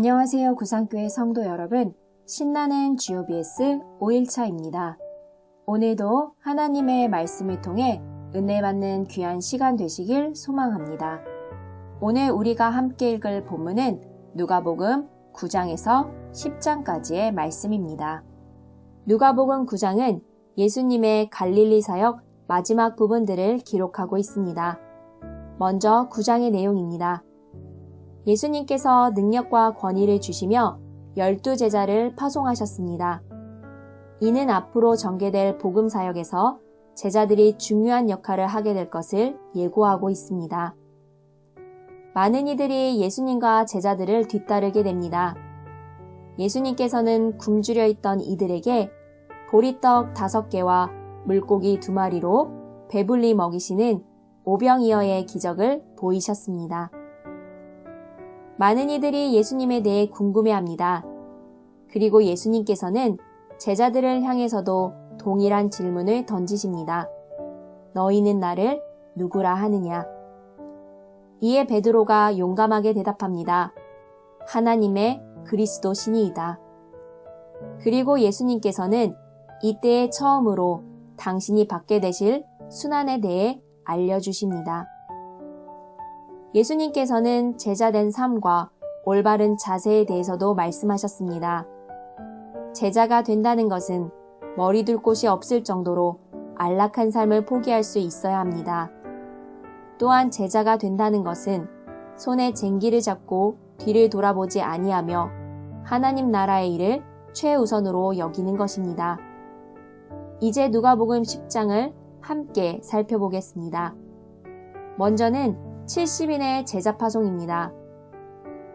안녕하세요. 구상교회 성도 여러분. 신나는 GOBS 5일차입니다. 오늘도 하나님의 말씀을 통해 은혜 받는 귀한 시간 되시길 소망합니다. 오늘 우리가 함께 읽을 본문은 누가복음 9장에서 10장까지의 말씀입니다. 누가복음 9장은 예수님의 갈릴리 사역 마지막 부분들을 기록하고 있습니다. 먼저 9장의 내용입니다. 예수님께서 능력과 권위를 주시며 12제자를 파송하셨습니다. 이는 앞으로 전개될 복음 사역에서 제자들이 중요한 역할을 하게 될 것을 예고하고 있습니다. 많은 이들이 예수님과 제자들을 뒤따르게 됩니다. 예수님께서는 굶주려 있던 이들에게 보리떡 5개와 물고기 2마리로 배불리 먹이시는 오병이어의 기적을 보이셨습니다. 많은 이들이 예수님에 대해 궁금해합니다. 그리고 예수님께서는 제자들을 향해서도 동일한 질문을 던지십니다. 너희는 나를 누구라 하느냐? 이에 베드로가 용감하게 대답합니다. 하나님의 그리스도 신이이다. 그리고 예수님께서는 이때에 처음으로 당신이 받게 되실 순환에 대해 알려주십니다. 예수님께서는 제자된 삶과 올바른 자세에 대해서도 말씀하셨습니다. 제자가 된다는 것은 머리 둘 곳이 없을 정도로 안락한 삶을 포기할 수 있어야 합니다. 또한 제자가 된다는 것은 손에 쟁기를 잡고 뒤를 돌아보지 아니하며 하나님 나라의 일을 최우선으로 여기는 것입니다. 이제 누가복음 10장을 함께 살펴보겠습니다. 먼저는 70인의 제자 파송입니다.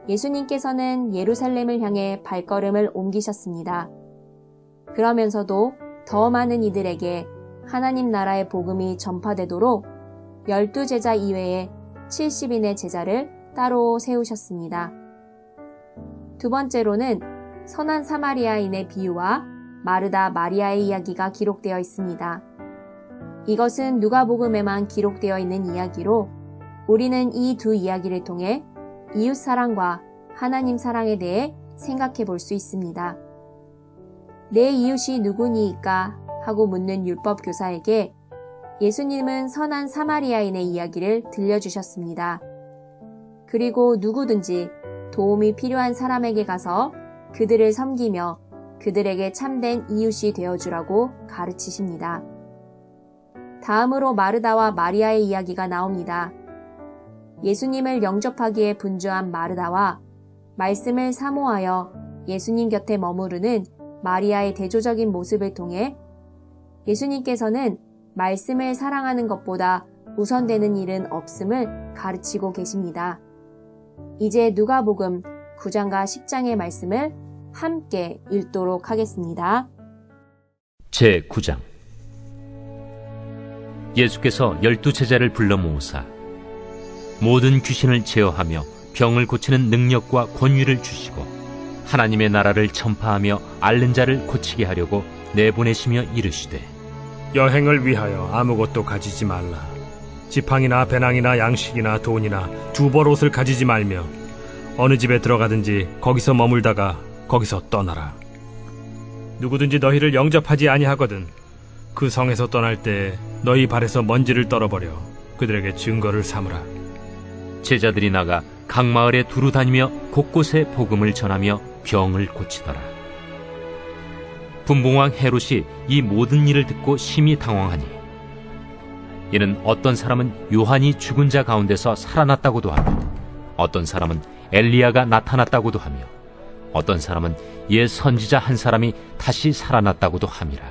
예수님께서는 예루살렘을 향해 발걸음을 옮기셨습니다. 그러면서도 더 많은 이들에게 하나님 나라의 복음이 전파되도록 12제자 이외에 70인의 제자를 따로 세우셨습니다. 두 번째로는 선한 사마리아인의 비유와 마르다 마리아의 이야기가 기록되어 있습니다. 이것은 누가복음에만 기록되어 있는 이야기로 우리는 이 두 이야기를 통해 이웃 사랑과 하나님 사랑에 대해 생각해 볼 수 있습니다. 내 이웃이 누구니이까 하고 묻는 율법 교사에게 예수님은 선한 사마리아인의 이야기를 들려주셨습니다. 그리고 누구든지 도움이 필요한 사람에게 가서 그들을 섬기며 그들에게 참된 이웃이 되어주라고 가르치십니다. 다음으로 마르다와 마리아의 이야기가 나옵니다. 예수님을 영접하기에 분주한 마르다와 말씀을 사모하여 예수님 곁에 머무르는 마리아의 대조적인 모습을 통해 예수님께서는 말씀을 사랑하는 것보다 우선되는 일은 없음을 가르치고 계십니다. 이제 누가복음 9장과 10장의 말씀을 함께 읽도록 하겠습니다. 제9장 예수께서 12제자를 불러 모으사 모든 귀신을 제어하며 병을 고치는 능력과 권위를 주시고 하나님의 나라를 전파하며 앓는 자를 고치게 하려고 내보내시며 이르시되 여행을 위하여 아무것도 가지지 말라. 지팡이나 배낭이나 양식이나 돈이나 두벌옷을 가지지 말며 어느 집에 들어가든지 거기서 머물다가 거기서 떠나라. 누구든지 너희를 영접하지 아니하거든 그 성에서 떠날 때 너희 발에서 먼지를 떨어버려 그들에게 증거를 삼으라. 제자들이 나가 각 마을에 두루 다니며 곳곳에 복음을 전하며 병을 고치더라. 분봉왕 헤롯이 이 모든 일을 듣고 심히 당황하니 이는 어떤 사람은 요한이 죽은 자 가운데서 살아났다고도 하며 어떤 사람은 엘리야가 나타났다고도 하며 어떤 사람은 옛 선지자 한 사람이 다시 살아났다고도 함이라.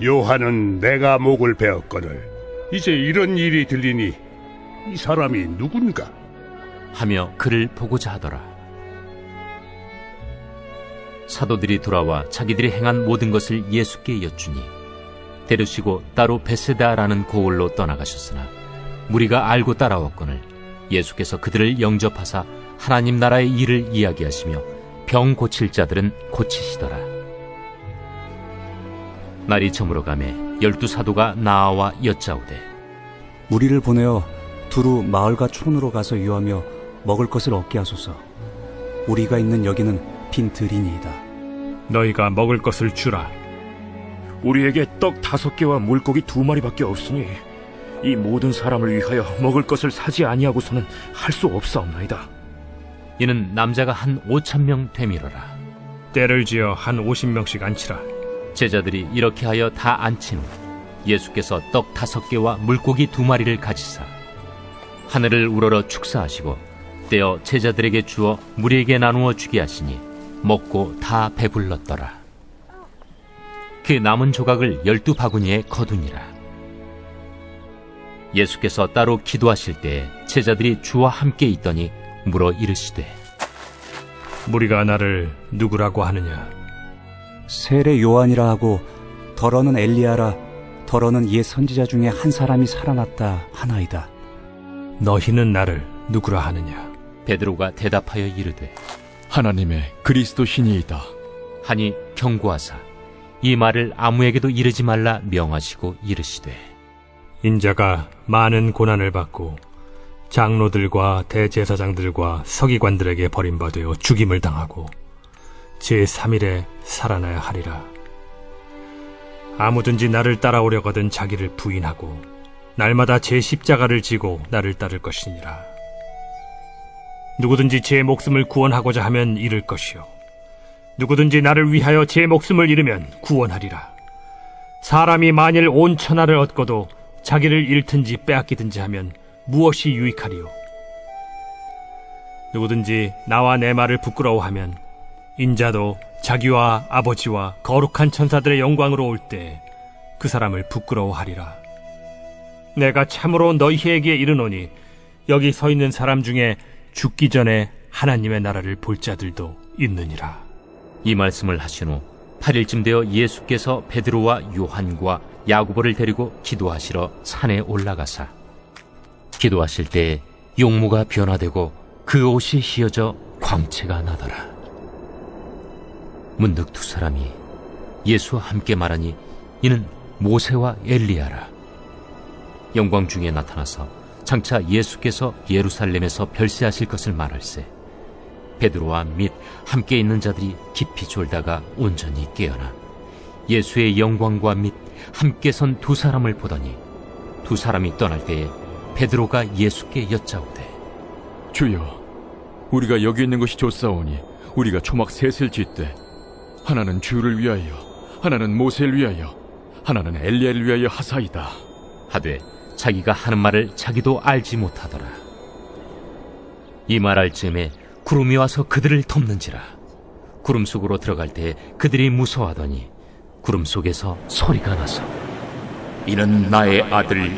요한은 내가 목을 베었거늘 이제 이런 일이 들리니 이 사람이 누군가? 하며 그를 보고자 하더라. 사도들이 돌아와 자기들이 행한 모든 것을 예수께 여쭈니 데려시고 따로 베세다라는 고을로 떠나가셨으나 무리가 알고 따라왔거늘 예수께서 그들을 영접하사 하나님 나라의 일을 이야기하시며 병 고칠 자들은 고치시더라. 날이 저물어가매 12사도가 나아와 여짜오되 우리를 보내어 두루 마을과 촌으로 가서 유하며 먹을 것을 얻게 하소서. 우리가 있는 여기는 빈들이니이다. 너희가 먹을 것을 주라. 우리에게 떡 5개와 물고기 2마리밖에 없으니 이 모든 사람을 위하여 먹을 것을 사지 아니하고서는 할 수 없사옵나이다. 이는 남자가 한 5,000명 되밀어라. 때를 지어 한 50명씩 앉히라. 제자들이 이렇게 하여 다 앉힌 후 예수께서 떡 5개와 물고기 2마리를 가지사 하늘을 우러러 축사하시고 떼어 제자들에게 주어 무리에게 나누어 주게 하시니 먹고 다 배불렀더라. 그 남은 조각을 12바구니에 거두니라. 예수께서 따로 기도하실 때 제자들이 주와 함께 있더니 물어 이르시되 무리가 나를 누구라고 하느냐? 세례 요한이라 하고 더러는 엘리야라, 더러는 옛 선지자 중에 한 사람이 살아났다 하나이다. 너희는 나를 누구라 하느냐? 베드로가 대답하여 이르되 하나님의 그리스도 신이이다. 하니 경고하사 이 말을 아무에게도 이르지 말라 명하시고 이르시되 인자가 많은 고난을 받고 장로들과 대제사장들과 서기관들에게 버림받아 죽임을 당하고 제3일에 살아나야 하리라. 아무든지 나를 따라오려거든 자기를 부인하고 날마다 제 십자가를 지고 나를 따를 것이니라. 누구든지 제 목숨을 구원하고자 하면 잃을 것이요 누구든지 나를 위하여 제 목숨을 잃으면 구원하리라. 사람이 만일 온 천하를 얻고도 자기를 잃든지 빼앗기든지 하면 무엇이 유익하리요? 누구든지 나와 내 말을 부끄러워하면 인자도 자기와 아버지와 거룩한 천사들의 영광으로 올 때 그 사람을 부끄러워하리라. 내가 참으로 너희에게 이르노니 여기 서 있는 사람 중에 죽기 전에 하나님의 나라를 볼 자들도 있느니라. 이 말씀을 하신 후 8일쯤 되어 예수께서 베드로와 요한과 야고보를 데리고 기도하시러 산에 올라가사 기도하실 때에 용모가 변화되고 그 옷이 휘어져 광채가 나더라. 문득 두 사람이 예수와 함께 말하니 이는 모세와 엘리야라. 영광 중에 나타나서 장차 예수께서 예루살렘에서 별세하실 것을 말할세 베드로와 및 함께 있는 자들이 깊이 졸다가 온전히 깨어나 예수의 영광과 및 함께 선 두 사람을 보더니 두 사람이 떠날 때에 베드로가 예수께 여짜오되 주여, 우리가 여기 있는 것이 좋사오니 우리가 초막 셋을 짓되 하나는 주를 위하여, 하나는 모세를 위하여, 하나는 엘리야를 위하여 하사이다 하되 자기가 하는 말을 자기도 알지 못하더라. 이 말할 즈음에 구름이 와서 그들을 덮는지라. 구름 속으로 들어갈 때 그들이 무서워하더니 구름 속에서 소리가 나서 이는 나의 아들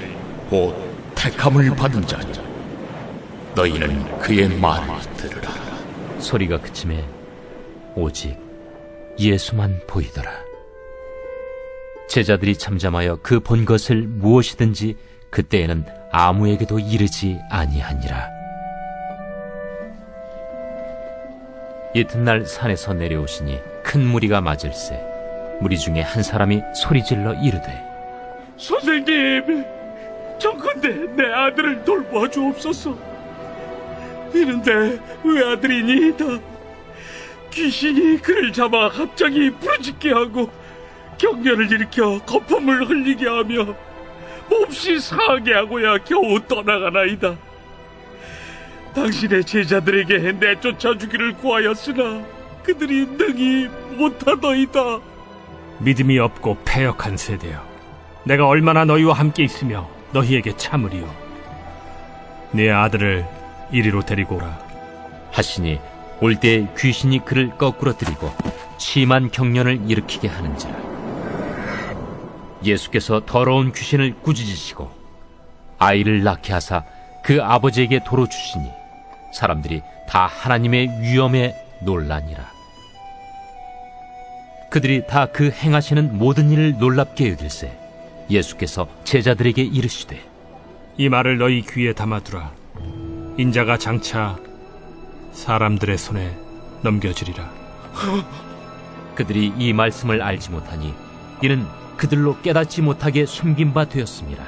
곧 택함을 받은 자니 너희는 그의 말을 들으라. 소리가 그침에 오직 예수만 보이더라. 제자들이 잠잠하여 그 본 것을 무엇이든지 그때에는 아무에게도 이르지 아니하니라. 이튿날 산에서 내려오시니 큰 무리가 맞을세 무리 중에 한 사람이 소리질러 이르되 선생님, 정컨대 내 아들을 돌보아 주옵소서. 이는 내 외아들이니이다. 귀신이 그를 잡아 갑자기 부르짖게 하고 경련을 일으켜 거품을 흘리게 하며 몹시 상하게 하고야 겨우 떠나가나이다. 당신의 제자들에게 내쫓아 주기를 구하였으나 그들이 능히 못하더이다. 믿음이 없고 패역한 세대여, 내가 얼마나 너희와 함께 있으며 너희에게 참으리요. 네 아들을 이리로 데리고 오라 하시니 올 때 귀신이 그를 거꾸로 들이고 심한 경련을 일으키게 하는지라. 예수께서 더러운 귀신을 꾸짖으시고 아이를 낳게 하사 그 아버지에게 도로 주시니 사람들이 다 하나님의 위엄에 놀라니라. 그들이 다 그 행하시는 모든 일을 놀랍게 여길세 예수께서 제자들에게 이르시되 이 말을 너희 귀에 담아두라. 인자가 장차 사람들의 손에 넘겨지리라. 그들이 이 말씀을 알지 못하니 이는 그들로 깨닫지 못하게 숨긴 바 되었습니다.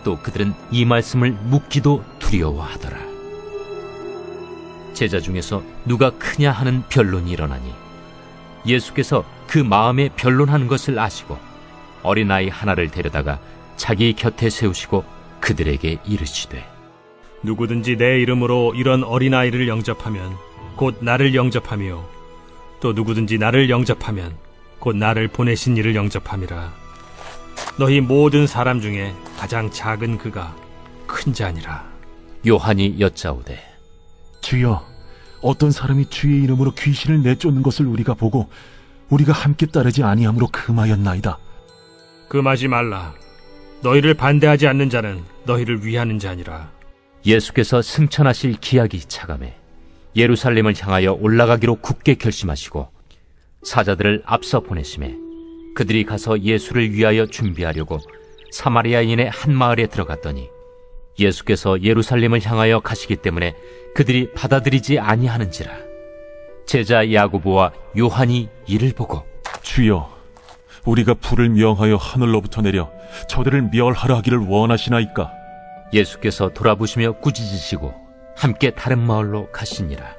또 그들은 이 말씀을 묻기도 두려워하더라. 제자 중에서 누가 크냐 하는 변론이 일어나니 예수께서 그 마음에 변론하는 것을 아시고 어린아이 하나를 데려다가 자기 곁에 세우시고 그들에게 이르시되 누구든지 내 이름으로 이런 어린아이를 영접하면 곧 나를 영접하며 또 누구든지 나를 영접하면 곧 나를 보내신 이를 영접함이라. 너희 모든 사람 중에 가장 작은 그가 큰 자니라. 요한이 여짜오되 주여, 어떤 사람이 주의 이름으로 귀신을 내쫓는 것을 우리가 보고 우리가 함께 따르지 아니함으로 금하였나이다. 금하지 말라. 너희를 반대하지 않는 자는 너희를 위하는 자니라. 예수께서 승천하실 기약이 차감해 예루살렘을 향하여 올라가기로 굳게 결심하시고 사자들을 앞서 보내심에 그들이 가서 예수를 위하여 준비하려고 사마리아인의 한 마을에 들어갔더니 예수께서 예루살렘을 향하여 가시기 때문에 그들이 받아들이지 아니하는지라. 제자 야고보와 요한이 이를 보고 주여, 우리가 불을 명하여 하늘로부터 내려 저들을 멸하라 하기를 원하시나이까? 예수께서 돌아보시며 꾸짖으시고 함께 다른 마을로 가시니라.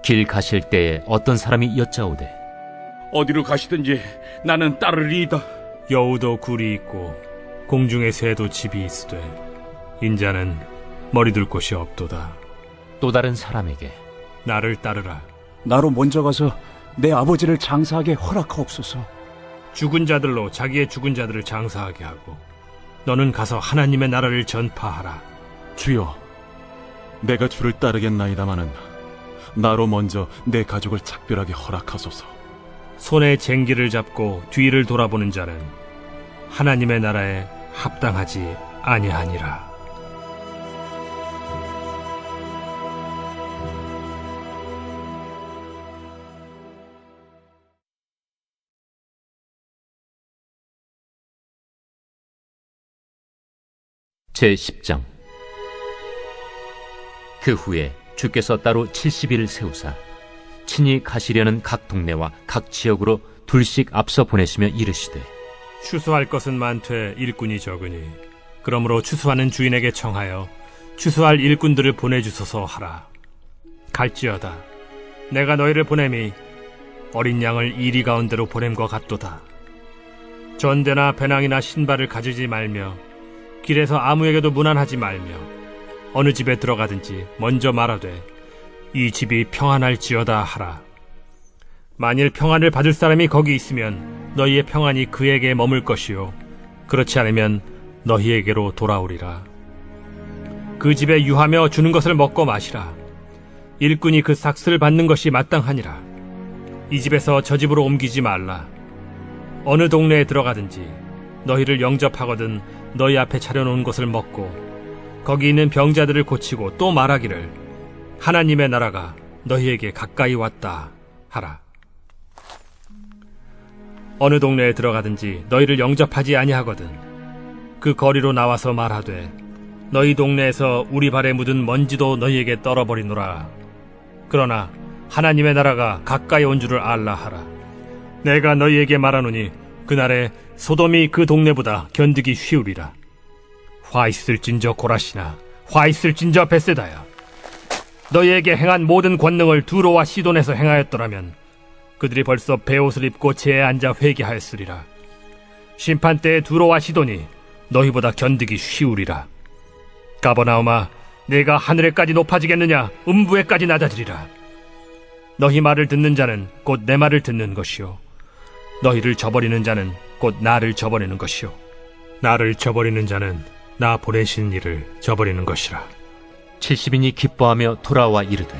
길 가실 때에 어떤 사람이 여짜오되 어디로 가시든지 나는 따르리이다. 여우도 굴이 있고 공중의 새도 집이 있으되 인자는 머리둘 곳이 없도다. 또 다른 사람에게 나를 따르라. 나로 먼저 가서 내 아버지를 장사하게 허락하옵소서. 죽은 자들로 자기의 죽은 자들을 장사하게 하고 너는 가서 하나님의 나라를 전파하라. 주여, 내가 주를 따르겠나이다마는 나로 먼저 내 가족을 작별하게 허락하소서. 손에 쟁기를 잡고 뒤를 돌아보는 자는 하나님의 나라에 합당하지 아니하니라. 제10장. 그 후에 주께서 따로 70일을 세우사 친히 가시려는 각 동네와 각 지역으로 둘씩 앞서 보내시며 이르시되 추수할 것은 많되 일꾼이 적으니 그러므로 추수하는 주인에게 청하여 추수할 일꾼들을 보내주소서 하라. 갈지어다. 내가 너희를 보냄이 어린 양을 이리 가운데로 보냄과 같도다. 전대나 배낭이나 신발을 가지지 말며 길에서 아무에게도 문안하지 말며 어느 집에 들어가든지 먼저 말하되 이 집이 평안할지어다 하라. 만일 평안을 받을 사람이 거기 있으면 너희의 평안이 그에게 머물 것이요 그렇지 않으면 너희에게로 돌아오리라. 그 집에 유하며 주는 것을 먹고 마시라. 일꾼이 그 삭슬을 받는 것이 마땅하니라. 이 집에서 저 집으로 옮기지 말라. 어느 동네에 들어가든지 너희를 영접하거든 너희 앞에 차려놓은 것을 먹고 거기 있는 병자들을 고치고 또 말하기를 하나님의 나라가 너희에게 가까이 왔다 하라. 어느 동네에 들어가든지 너희를 영접하지 아니하거든 그 거리로 나와서 말하되 너희 동네에서 우리 발에 묻은 먼지도 너희에게 떨어버리노라. 그러나 하나님의 나라가 가까이 온 줄을 알라 하라. 내가 너희에게 말하노니 그날에 소돔이 그 동네보다 견디기 쉬우리라. 화 있을진저 고라시나 화 있을진저 벳세다야. 너희에게 행한 모든 권능을 두로와 시돈에서 행하였더라면 그들이 벌써 베옷을 입고 제에 앉아 회개하였으리라. 심판때에 두로와 시돈이 너희보다 견디기 쉬우리라. 가버나움아, 내가 하늘에까지 높아지겠느냐? 음부에까지 낮아지리라. 너희 말을 듣는 자는 곧 내 말을 듣는 것이요 너희를 저버리는 자는 곧 나를 저버리는 것이요 나를 저버리는 자는 나 보내신 이를 저버리는 것이라. 70인이 기뻐하며 돌아와 이르되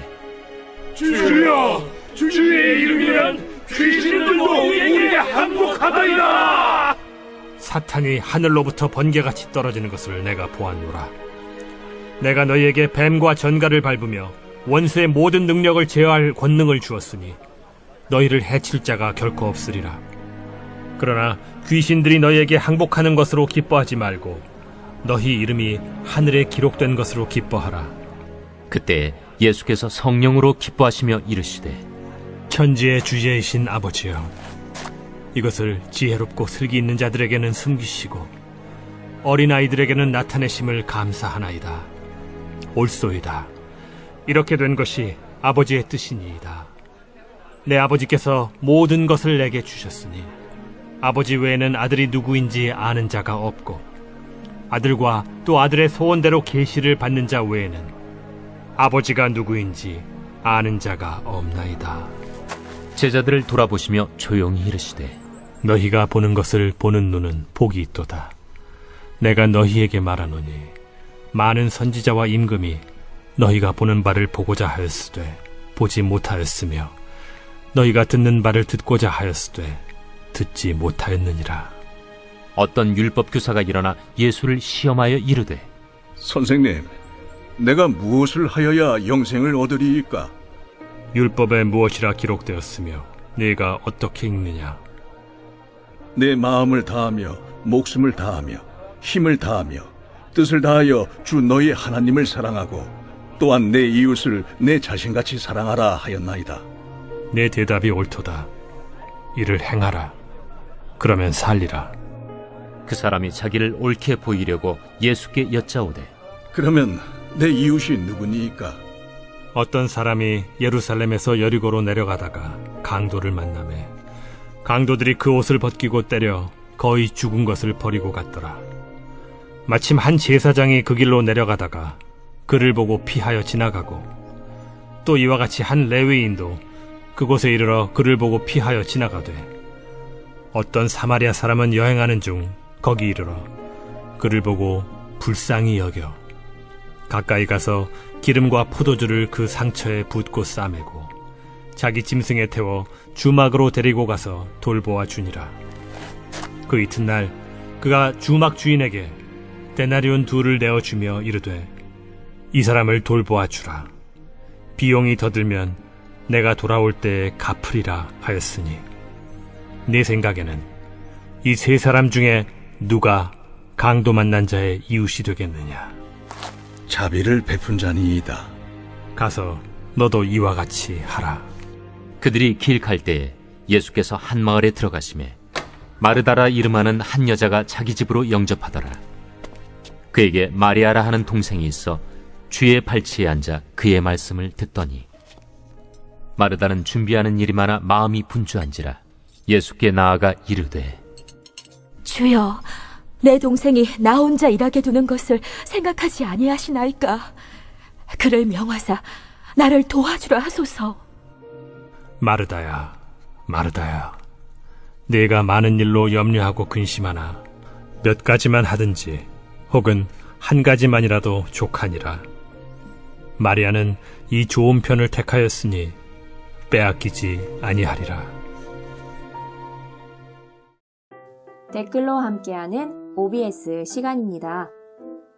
주여, 주의 이름이면 귀신들도 우리에게 항복하더이다. 사탄이 하늘로부터 번개같이 떨어지는 것을 내가 보았노라. 내가 너희에게 뱀과 전갈을 밟으며 원수의 모든 능력을 제어할 권능을 주었으니 너희를 해칠 자가 결코 없으리라. 그러나 귀신들이 너희에게 항복하는 것으로 기뻐하지 말고 너희 이름이 하늘에 기록된 것으로 기뻐하라. 그때 예수께서 성령으로 기뻐하시며 이르시되 천지의 주제이신 아버지여, 이것을 지혜롭고 슬기 있는 자들에게는 숨기시고 어린아이들에게는 나타내심을 감사하나이다. 옳소이다. 이렇게 된 것이 아버지의 뜻이니이다. 내 아버지께서 모든 것을 내게 주셨으니 아버지 외에는 아들이 누구인지 아는 자가 없고 아들과 또 아들의 소원대로 계시를 받는 자 외에는 아버지가 누구인지 아는 자가 없나이다. 제자들을 돌아보시며 조용히 이르시되 너희가 보는 것을 보는 눈은 복이 있도다. 내가 너희에게 말하노니 많은 선지자와 임금이 너희가 보는 바를 보고자 하였으되 보지 못하였으며 너희가 듣는 바를 듣고자 하였으되 듣지 못하였느니라. 어떤 율법 교사가 일어나 예수를 시험하여 이르되 선생님, 내가 무엇을 하여야 영생을 얻으리이까? 율법에 무엇이라 기록되었으며 네가 어떻게 읽느냐? 내 마음을 다하며 목숨을 다하며 힘을 다하며 뜻을 다하여 주 너희 하나님을 사랑하고 또한 내 이웃을 내 자신같이 사랑하라 하였나이다. 내 대답이 옳도다. 이를 행하라. 그러면 살리라. 그 사람이 자기를 옳게 보이려고 예수께 여짜오되 그러면 내 이웃이 누구니이까? 어떤 사람이 예루살렘에서 여리고로 내려가다가 강도를 만나매 강도들이 그 옷을 벗기고 때려 거의 죽은 것을 버리고 갔더라. 마침 한 제사장이 그 길로 내려가다가 그를 보고 피하여 지나가고 또 이와 같이 한 레위인도 그곳에 이르러 그를 보고 피하여 지나가되 어떤 사마리아 사람은 여행하는 중 거기 이르러 그를 보고 불쌍히 여겨 가까이 가서 기름과 포도주를 그 상처에 붓고 싸매고 자기 짐승에 태워 주막으로 데리고 가서 돌보아 주니라. 그 이튿날 그가 주막 주인에게 데나리온 2를 내어주며 이르되 이 사람을 돌보아 주라. 비용이 더 들면 내가 돌아올 때에 갚으리라 하였으니 내 생각에는 이 3사람 중에 누가 강도 만난 자의 이웃이 되겠느냐? 자비를 베푼 자니이다. 가서 너도 이와 같이 하라. 그들이 길 갈 때에 예수께서 한 마을에 들어가시매 마르다라 이름하는 한 여자가 자기 집으로 영접하더라. 그에게 마리아라 하는 동생이 있어 주의 발치에 앉아 그의 말씀을 듣더니 마르다는 준비하는 일이 많아 마음이 분주한지라 예수께 나아가 이르되 주여, 내 동생이 나 혼자 일하게 두는 것을 생각하지 아니하시나이까? 그를 명하사 나를 도와주라 하소서. 마르다야, 마르다야, 네가 많은 일로 염려하고 근심하나 몇 가지만 하든지 혹은 한 가지만이라도 족하니라. 마리아는 이 좋은 편을 택하였으니 빼앗기지 아니하리라. 댓글로 함께하는 OBS 시간입니다.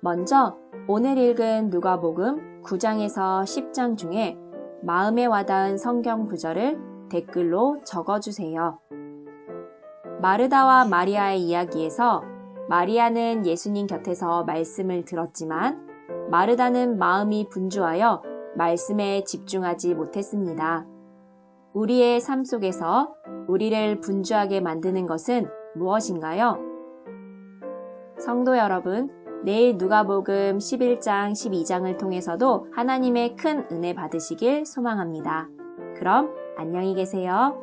먼저 오늘 읽은 누가복음 9장에서 10장 중에 마음에 와닿은 성경 구절을 댓글로 적어주세요. 마르다와 마리아의 이야기에서 마리아는 예수님 곁에서 말씀을 들었지만 마르다는 마음이 분주하여 말씀에 집중하지 못했습니다. 우리의 삶 속에서 우리를 분주하게 만드는 것은 무엇인가요? 성도 여러분, 내일 누가복음 11장, 12장을 통해서도 하나님의 큰 은혜 받으시길 소망합니다. 그럼 안녕히 계세요.